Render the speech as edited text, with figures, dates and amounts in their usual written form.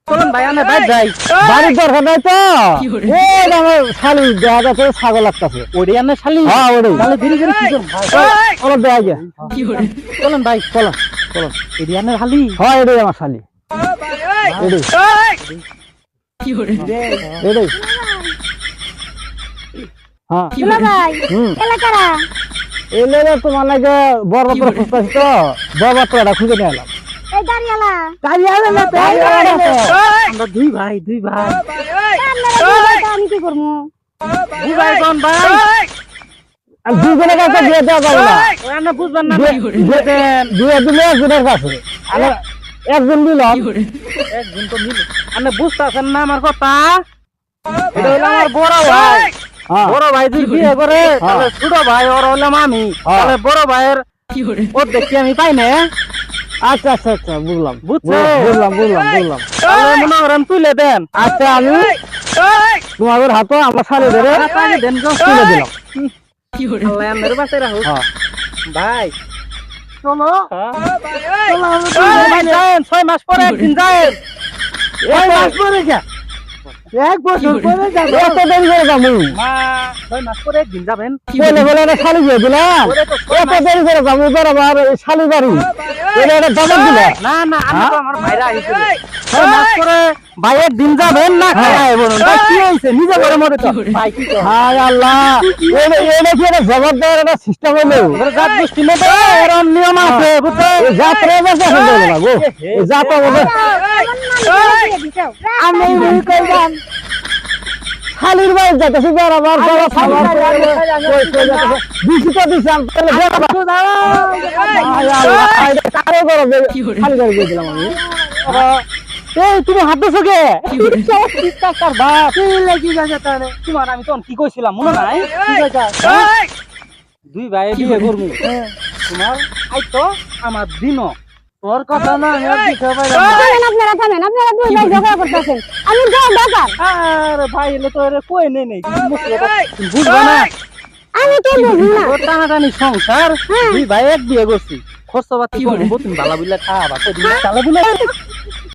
চলুন ভাই আমি বাইরে যাই। বাড়ির দরকার নাই তো ওই আমার শালি দেখা যাচ্ছে ছাগল লাগতেছে ওরে আনে শালি। হ্যাঁ ওরে তাহলে দেরি করে কি করব ভাই? চলো দেখা গে চলুন ভাই চলো চলো। এরি আনে শালি। হ্যাঁ এটাই আমার শালি এটাই এটাই হ্যাঁ দুলা ভাই হুম এলা কারা এলে তোমার লাগে বড় বড় খুঁজতেছি তো বড় বড়টা খুঁজে নিয়ে এলাম এই দাঁড়িয়ালা দাঁড়িয়ে না আমরা দুই ভাই আপনারা দুই ভাই তো আমি কি করবো দুই ভাই কোন ভাই? আর দুজনের কাছে দিয়ে দেওয়া যাবে না ওরা না বুঝবেন না। দিয়ে দিলে একজনের কাছে আর একজন দিলাম একজন তো মিলে আপনি বুঝতেছেন না আমার কথা। এটা হলো আমার বড় ভাই। হ্যাঁ বড় ভাই যদি বিয়ে করে তাহলে ছোট ভাই ওর হলাম আমি। হ্যাঁ। তাহলে বড় ভাইয়ের ওর দেখি আমি পাই না। আচ্ছা আচ্ছা আচ্ছা বুঝলাম বুঝছে? বুঝলাম বুঝলাম বুঝলাম তাহলে মনে করেন তুলে দেন। আচ্ছা আমি তোমাদের হাতে আমার শালি ধরে আগে দেন গো। তুলে দিলাম আল্লাহ আপনার বাঁচাই রাখুক। হ্যাঁ ভাই চলো ভাই যায়েন 6 মাস পরে একদিন যায়েন। এক মাস পরে যা এক বছর পরে যাবো এত দেরি করে যাবো মা 6 মাস পরে একদিন যাবেন। বলে বলে একটা শালি দিয়ে দিলাম এত দেরি করে যাবো এবার আবার এই শালি বাড়ি এটা একটা জমা দিলে না না আমি তো আমার ভাইরা আইছিল 6 মাস পরে ভাই একদিন যাবেন না খায় বলুন ভাই কি হইছে নিজে করে মরে তো ভাই কি কর হায় আল্লাহ এটা কি একটা জবাব দেওয়ার একটা সিস্টেম হলো জাত গোষ্ঠী মতো এরকম নিয়ম আছে বুঝছো? এই যাত্রা বসে এখন দেবো না গো এই যাত্রা বসে আমি এই কইলাম শালির বাড়ি যাইতেছি বরাবর বড় খাবার দিছি তো দিছি আমি তাহলে কারো করো খালি করে দিয়ে দিলাম আমি এই তুমি হাত দিছো কে? কাকার বাপ কি লাগি যাচ্ছে তারে? তোমার আমি তখন কি কইছিলাম মনে নাই? কি কইছা? দুই ভাই বিয়ে করবো। তোমার আইতো আমার দিনও তোর কথা না আমি আর দিতে পারলাম না। আপনারা দুই ভাই ঝগড়া করতেছেন আমি যাও দরকার আরে ভাই এলে তো এর কই নেই নেই তুমি বুঝবা না আমি তো বুঝি না ওর টানাটানি সংসার দুই ভাই এক বিয়ে করছি খরচ পাতি করবো তুমি ভালো বুঝলে খাওয়া কদিন চালা বুঝলে